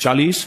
40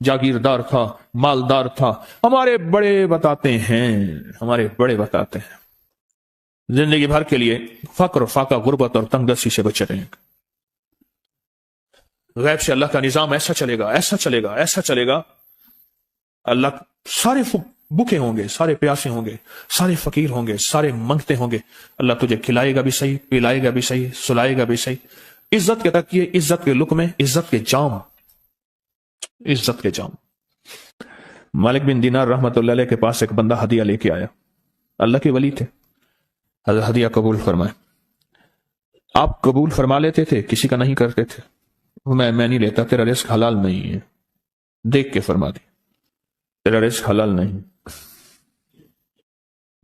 جاگیردار تھا، مالدار تھا. ہمارے بڑے بتاتے ہیں زندگی بھر کے لیے فقر، فاقہ، غربت اور تنگ دستی سے بچے رہیں گے. غیب سے اللہ کا نظام ایسا چلے گا، ایسا چلے گا، ایسا چلے گا. اللہ سارے بھوکے ہوں گے، سارے پیاسے ہوں گے، سارے فقیر ہوں گے، سارے منگتے ہوں گے. اللہ تجھے کھلائے گا بھی صحیح، پلائے گا بھی صحیح، سلائے گا بھی صحیح. عزت کے تکیے، عزت کے لقمے، عزت کے جام، عزت کے جام. مالک بن دینار رحمت اللہ علیہ کے پاس ایک بندہ ہدیہ لے کے آیا. اللہ کے ولی تھے. حضرت ہدیہ قبول فرمائے. آپ قبول فرما لیتے تھے، کسی کا نہیں کرتے تھے. میں نہیں لیتا، تیرا رزق حلال نہیں ہے. دیکھ کے فرما دی، تیرا رزق حلال نہیں.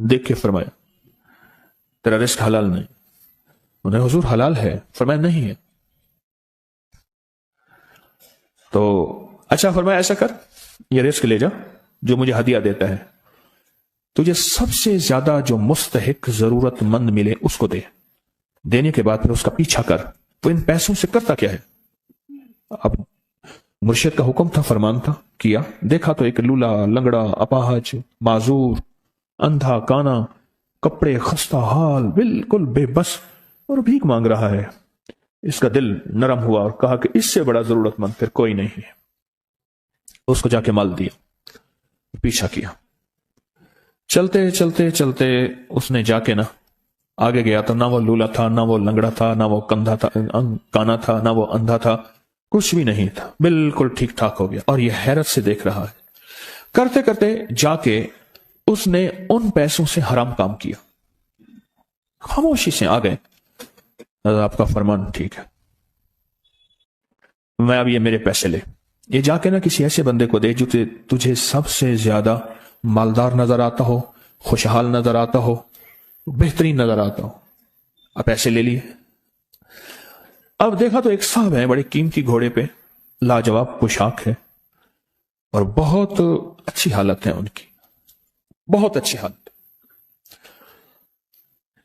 دیکھ کے فرمایا تیرا رزق حلال نہیں. انہیں حضور حلال ہے، فرمایا نہیں ہے. تو اچھا فرمایا ایسا کر، یہ رزق لے جا جو مجھے ہدیہ دیتا ہے، تجھے سب سے زیادہ جو مستحق ضرورت مند ملے اس کو دے. دینے کے بعد پھر اس کا پیچھا کر. تو ان پیسوں سے کرتا کیا ہے؟ اب مرشد کا حکم تھا، فرمان تھا، کیا. دیکھا تو ایک لولا، لنگڑا، اپاہج، معذور، اندھا، کانا، کپڑے خستہ حال، بالکل بے بس اور بھیک مانگ رہا ہے. اس کا دل نرم ہوا اور کہا کہ اس سے بڑا ضرورت مند پھر کوئی نہیں ہے. اس کو جا کے مال دیا، پیچھا کیا. چلتے چلتے چلتے اس نے جا کے آگے گیا تو نہ وہ لولا تھا، نہ وہ لنگڑا تھا، نہ وہ کندھا تھا، کانا تھا، نہ وہ اندھا تھا، کچھ بھی نہیں تھا. بالکل ٹھیک ٹھاک ہو گیا اور یہ حیرت سے دیکھ رہا ہے. کرتے کرتے جا کے اس نے ان پیسوں سے حرام کام کیا. خاموشی سے آ گئے، آپ کا فرمان ٹھیک ہے، میں اب یہ میرے پیسے لے، یہ جا کے کسی ایسے بندے کو دے جو تجھے سب سے زیادہ مالدار نظر آتا ہو، خوشحال نظر آتا ہو، بہترین نظر آتا ہو. اب پیسے لے لیے. اب دیکھا تو ایک صاحب ہے، بڑے قیمتی گھوڑے پہ، لاجواب پوشاک ہے اور بہت اچھی حالت ہے ان کی، بہت اچھی حالت.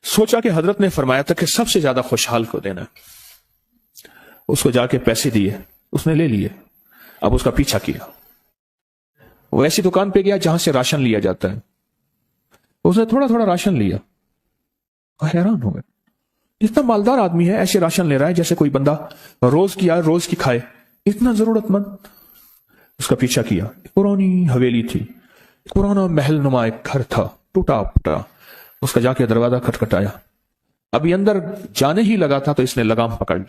سوچا کہ حضرت نے فرمایا تھا کہ سب سے زیادہ خوشحال کو دینا. اس کو جا کے پیسے دیے، اس نے لے لیے. اب اس کا پیچھا کیا. وہ ایسی دکان پہ گیا جہاں سے راشن لیا جاتا ہے. اس نے تھوڑا تھوڑا راشن لیا، حیران ہو گئے. اتنا مالدار آدمی ہے، ایسے راشن لے رہا ہے جیسے کوئی بندہ روز کی آئے روز کی کھائے، اتنا ضرورت مند. اس کا پیچھا کیا. پرانی حویلی تھی، پرانا محل نما ایک گھر تھا، ٹوٹا پھوٹا. اس کا جا کے دروازہ کھٹکھٹایا. ابھی اندر جانے ہی لگا تھا تو اس نے لگام پکڑ لی.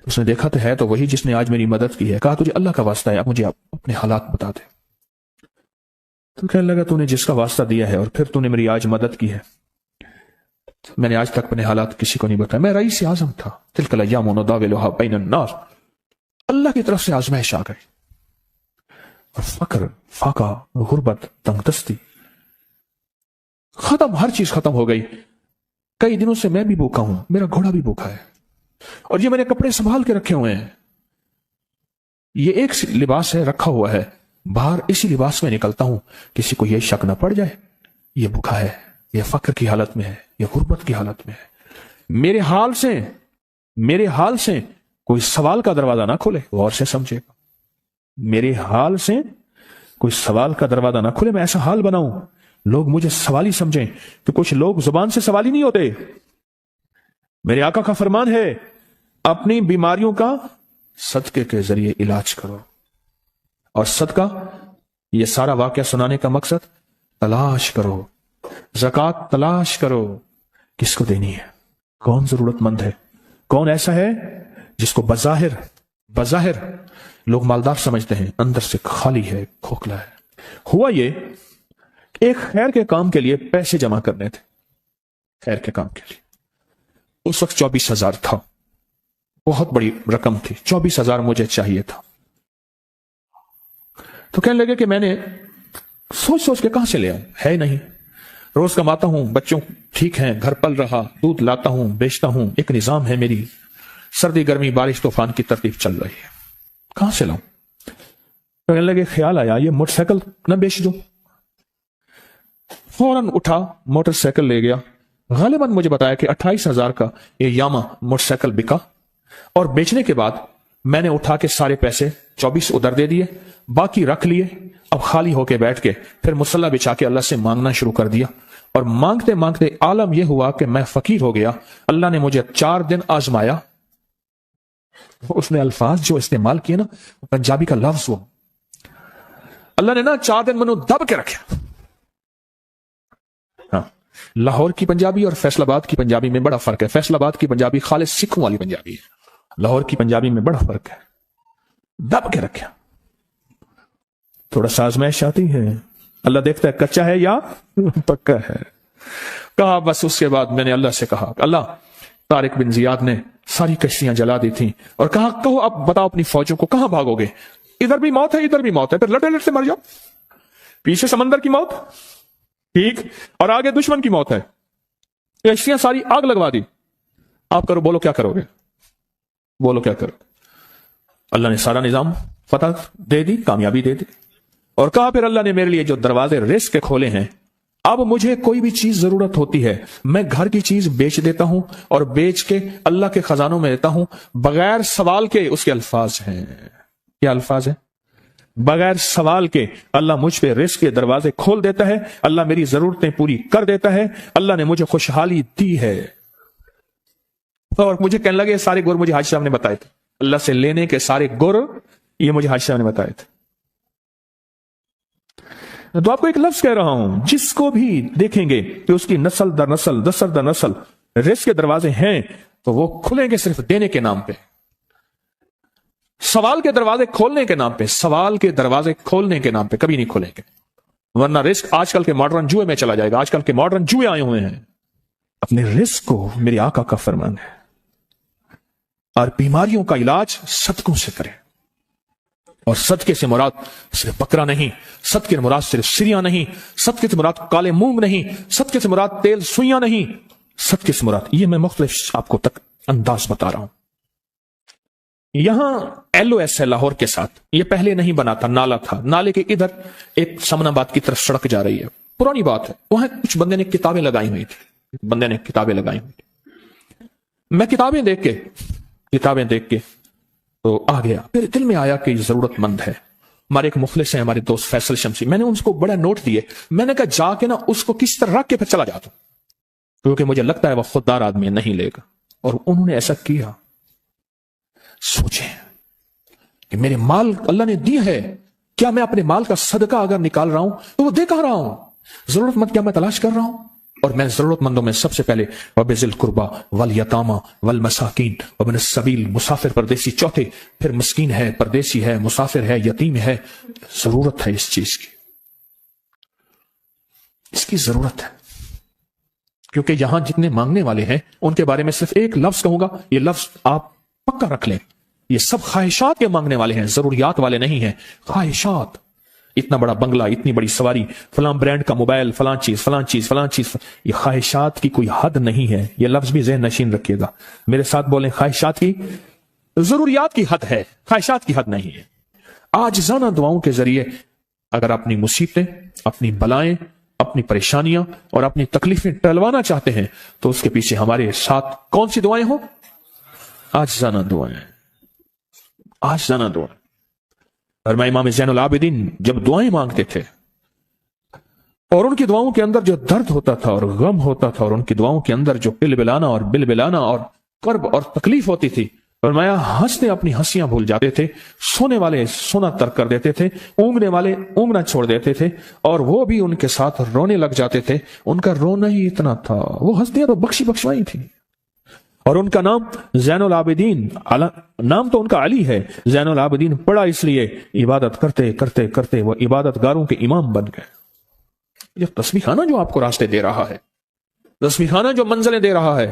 اس نے دیکھا تو ہے تو وہی جس نے آج میری مدد کی ہے. کہا تجھے اللہ کا واسطہ ہے، اب مجھے اپنے حالات بتا دے. تو کہنے لگا تو نے جس کا واسطہ دیا ہے اور پھر تو نے میری آج مدد کی ہے، میں نے آج تک اپنے حالات کسی کو نہیں بتایا. میں رئیس اعظم تھا، تلک الایام نداولها بین الناس. اللہ کی طرف سے آزمائش آ گئی اور فقر، فاقہ، غربت، تنگ دستی ختم، ہر چیز ختم ہو گئی. کئی دنوں سے میں بھی بھوکا ہوں، میرا گھوڑا بھی بھوکا ہے اور یہ میں نے کپڑے سنبھال کے رکھے ہوئے ہیں. یہ ایک لباس ہے رکھا ہوا ہے، باہر اسی لباس میں نکلتا ہوں، کسی کو یہ شک نہ پڑ جائے یہ بھوکا ہے، یہ فقر کی حالت میں ہے، یہ غربت کی حالت میں ہے. میرے حال سے کوئی سوال کا دروازہ نہ کھولے. غور سے سمجھے گا، میرے حال سے کوئی سوال کا دروازہ نہ کھولے. میں ایسا حال بناؤں لوگ مجھے سوالی سمجھیں، کہ کچھ لوگ زبان سے سوالی نہیں ہوتے. میرے آقا کا فرمان ہے اپنی بیماریوں کا صدقے کے ذریعے علاج کرو. اور صدقہ، یہ سارا واقعہ سنانے کا مقصد، تلاش کرو، زکوٰۃ تلاش کرو. کس کو دینی ہے؟ کون ضرورت مند ہے؟ کون ایسا ہے جس کو بظاہر لوگ مالدار سمجھتے ہیں، اندر سے خالی ہے، کھوکھلا ہے. ہوا یہ ایک خیر کے کام کے لیے پیسے جمع کرنے تھے. خیر کے کام کے لیے اس وقت 24,000 تھا، بہت بڑی رقم تھی. 24,000 مجھے چاہیے تھا. تو کہنے لگے کہ میں نے سوچ کے کہاں سے لے آؤں، ہے نہیں. روز کماتا ہوں، بچوں ٹھیک ہیں، گھر پل رہا، دودھ لاتا ہوں، بیچتا ہوں، ایک نظام ہے میری، سردی گرمی بارش طوفان کی ترتیب چل رہی ہے، کہاں سے لاؤں. کہنے لگے خیال آیا یہ موٹر سائیکل نہ بیچ دوں. فوراً اٹھا، موٹر سائیکل لے گیا. غالباً مجھے بتایا کہ 28,000 کا یہ یاما موٹر سائیکل بکا. اور بیچنے کے بعد میں نے اٹھا کے سارے پیسے 24 ادھر دے دیے، باقی رکھ لیے، اب خالی ہو کے بیٹھ کے پھر مصلی بچھا کے اللہ سے مانگنا شروع کر دیا، اور مانگتے مانگتے عالم یہ ہوا کہ میں فقیر ہو گیا۔ اللہ نے مجھے 4 دن آزمایا۔ اس نے الفاظ جو استعمال کیے نا، پنجابی کا لفظ، وہ اللہ نے نا 4 دن منو دب کے رکھا۔ ہاں، لاہور کی پنجابی اور فیصل آباد کی پنجابی میں بڑا فرق ہے۔ فیصل آباد کی پنجابی خالص سکھوں والی پنجابی ہے، لاہور کی پنجابی میں بڑا فرق ہے۔ دب کے رکھا، تھوڑا سا آزمائش آتی ہے، اللہ دیکھتا ہے کچا ہے یا پکا ہے۔ کہا بس اس کے بعد میں نے اللہ سے کہا، اللہ، طارق بن زیاد نے ساری کشتیاں جلا دی تھیں، اور کہا کہو اب بتاؤ اپنی فوجوں کو کہاں بھاگو گے؟ ادھر بھی موت ہے ادھر بھی موت ہے، پھر لٹے لٹے مر جاؤ، پیچھے سمندر کی موت، ٹھیک، اور آگے دشمن کی موت ہے، کشتیاں ساری آگ لگوا دی، آپ کرو، بولو کیا کرو گے، بولو کیا کرو۔ اللہ نے سارا نظام فتح دے دی، کامیابی دے دی، اور کہا پھر اللہ نے میرے لیے جو دروازے رزق کے کھولے ہیں، اب مجھے کوئی بھی چیز ضرورت ہوتی ہے میں گھر کی چیز بیچ دیتا ہوں، اور بیچ کے اللہ کے خزانوں میں دیتا ہوں بغیر سوال کے۔ اس کے الفاظ ہیں، کیا الفاظ ہیں؟ بغیر سوال کے اللہ مجھ پہ رزق کے دروازے کھول دیتا ہے، اللہ میری ضرورتیں پوری کر دیتا ہے، اللہ نے مجھے خوشحالی دی ہے۔ اور مجھے کہنے لگے سارے گر مجھے حاجی صاحب نے بتائے تھے، اللہ سے لینے کے سارے گر یہ مجھے حاجی صاحب نے بتائے تھے۔ تو آپ کو ایک لفظ کہہ رہا ہوں، جس کو بھی دیکھیں گے کہ اس کی نسل در نسل نسل در نسل رزق کے دروازے ہیں، تو وہ کھلیں گے صرف دینے کے نام پہ، سوال کے دروازے کھولنے کے نام پہ، سوال کے دروازے کھولنے کے نام پہ کبھی نہیں کھلیں گے، ورنہ رزق آج کل کے ماڈرن جوئے میں چلا جائے گا۔ آج کل کے ماڈرن جوئے آئے ہوئے ہیں، اپنے رزق کو میرے آقا کا فرمان ہے، اور بیماریوں کا علاج صدقوں سے کریں، اور صدقے سے مراد صرف بکرا نہیں، صدقے سے مراد صرف سریاں نہیں، صدقے سے مراد کالے مونگ نہیں، صدقے سے مراد تیل سوئیاں نہیں، صدقے سے مراد یہ میں مختلف آپ کو تک انداز بتا رہا ہوں۔ یہاں ایل او ایس ہے لاہور کے ساتھ، یہ پہلے نہیں بنا تھا، نالا تھا، نالے کے ادھر ایک سمن آباد کی طرف سڑک جا رہی ہے، پرانی بات ہے، وہاں کچھ بندے نے کتابیں لگائی ہوئی تھی، بندے نے کتابیں لگائی ہوئی تھی، میں کتابیں دیکھ کے تو آ گیا، پھر دل میں آیا کہ یہ ضرورت مند ہے۔ ہمارے ایک مخلص ہیں، ہمارے دوست فیصل شمسی، میں نے ان کو بڑا نوٹ دیے، میں نے کہا جا کے نا اس کو کس طرح رکھ کے پھر چلا جاتا ہوں، کیونکہ مجھے لگتا ہے وہ خوددار آدمی نہیں لے گا، اور انہوں نے ایسا کیا۔ سوچیں کہ میرے مال اللہ نے دی ہے، کیا میں اپنے مال کا صدقہ اگر نکال رہا ہوں تو وہ دے کہاں رہا ہوں؟ ضرورت مند کیا میں تلاش کر رہا ہوں؟ اور میں ضرورت مندوں میں سب سے پہلے وبذی القربی والیتامی والمساکین وابن السبیل، مسافر پردیسی چوتھے، پھر مسکین ہے، پردیسی ہے، مسافر ہے، یتیم ہے، ضرورت ہے اس چیز کی، اس کی ضرورت ہے، کیونکہ یہاں جتنے مانگنے والے ہیں ان کے بارے میں صرف ایک لفظ کہوں گا، یہ لفظ آپ پکا رکھ لیں، یہ سب خواہشات کے مانگنے والے ہیں، ضروریات والے نہیں ہیں، خواہشات۔ اتنا بڑا بنگلہ، اتنی بڑی سواری، فلاں برانڈ کا موبائل، فلاں چیز فلاں چیز فلاں چیز، یہ خواہشات کی کوئی حد نہیں ہے، یہ لفظ بھی ذہن نشین رکھیے گا، میرے ساتھ بولیں، خواہشات کی، ضروریات کی حد ہے، خواہشات کی حد نہیں ہے۔ عاجزانہ دعاؤں کے ذریعے اگر اپنی مصیبتیں، اپنی بلائیں، اپنی پریشانیاں اور اپنی تکلیفیں ٹلوانا چاہتے ہیں تو اس کے پیچھے ہمارے ساتھ کون سی دعائیں ہوں؟ عاجزانہ دعائیں، عاجزانہ دعائیں۔ اور میں امام زین العابدین جب دعائیں مانگتے تھے اور ان کی دعاؤں کے اندر جو درد ہوتا تھا اور غم ہوتا تھا، اور ان کی دعاؤں کے اندر جو بلبلانا اور بلبلانا اور کرب اور تکلیف ہوتی تھی، فرمایا ہنستے اپنی ہنسیاں بھول جاتے تھے، سونے والے سونا ترک کر دیتے تھے، اونگنے والے اونگنا چھوڑ دیتے تھے، اور وہ بھی ان کے ساتھ رونے لگ جاتے تھے۔ ان کا رونا ہی اتنا تھا، وہ ہنسیاں تو بخشوائی تھی، اور ان کا نام زین العابدین، نام تو ان کا علی ہے، زین العابدین پڑا اس لیے عبادت کرتے کرتے کرتے وہ عبادت گاروں کے امام بن گئے۔ یہ تسبیح خانہ جو آپ کو راستے دے رہا ہے، تسبیح خانہ جو منزلیں دے رہا ہے،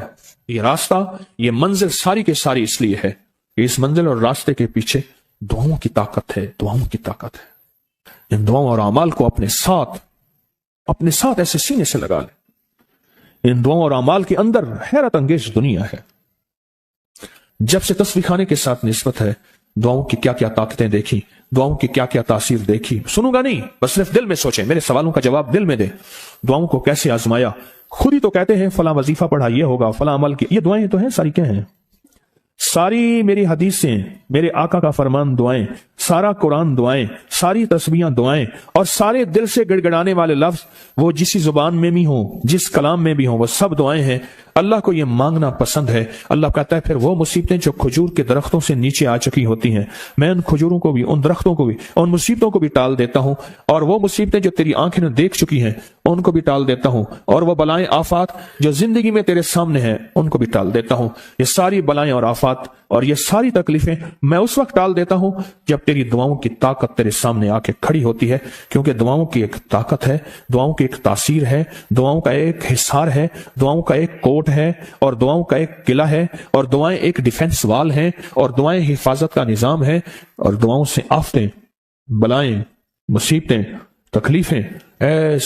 یہ راستہ، یہ منزل ساری کے ساری اس لیے ہے کہ اس منزل اور راستے کے پیچھے دعاؤں کی طاقت ہے، دعاؤں کی طاقت ہے۔ ان دعاؤں اور اعمال کو اپنے ساتھ ایسے سینے سے لگا لیں۔ ان دعاؤں اور اعمال کے اندر حیرت انگیز دنیا ہے۔ جب سے تسبیح خانے کے ساتھ نسبت ہے، دعاؤں کی کیا کیا طاقتیں دیکھی، دعاؤں کی کیا کیا تاثیر دیکھی، سنوں گا نہیں، بس صرف دل میں سوچیں، میرے سوالوں کا جواب دل میں دیں۔ دعاؤں کو کیسے آزمایا، خود ہی تو کہتے ہیں فلاں وظیفہ پڑھا یہ ہوگا، فلاں عمل کی، یہ دعائیں تو ہیں ساری، کیا ہیں؟ ساری میری حدیثیں، میرے آقا کا فرمان دعائیں، سارا قرآن دعائیں، ساری تسبیحاں دعائیں، اور سارے دل سے گڑ گڑانے والے لفظ وہ جسی زبان میں بھی ہوں، جس کلام میں بھی ہوں، وہ سب دعائیں ہیں۔ اللہ کو یہ مانگنا پسند ہے۔ اللہ کہتا ہے پھر وہ مصیبتیں جو کھجور کے درختوں سے نیچے آ چکی ہوتی ہیں، میں ان کھجوروں کو بھی، ان درختوں کو بھی، ان مصیبتوں کو بھی ٹال دیتا ہوں، اور وہ مصیبتیں جو تیری آنکھیں نے دیکھ چکی ہیں ان کو بھی ٹال دیتا ہوں، اور وہ بلائیں آفات جو زندگی میں تیرے سامنے ہیں ان کو بھی ٹال دیتا ہوں۔ یہ ساری بلائیں اور آفات اور یہ ساری تکلیفیں میں اس وقت ٹال دیتا ہوں جب تیری دعاؤں کی طاقت تیرے سامنے آ کے کھڑی ہوتی ہے، کیونکہ دعاؤں کی ایک طاقت ہے، دعاؤں کی ایک تاثیر ہے، دعاؤں کا ایک حصار ہے، دعاؤں کا ایک کوٹ ہے، اور دعاؤں کا ایک قلعہ ہے، اور دعائیں ایک ڈیفنس وال ہیں، اور دعائیں حفاظت کا نظام ہے، اور دعاؤں سے آفتیں، بلائیں، مصیبتیں، تکلیفیں ایسے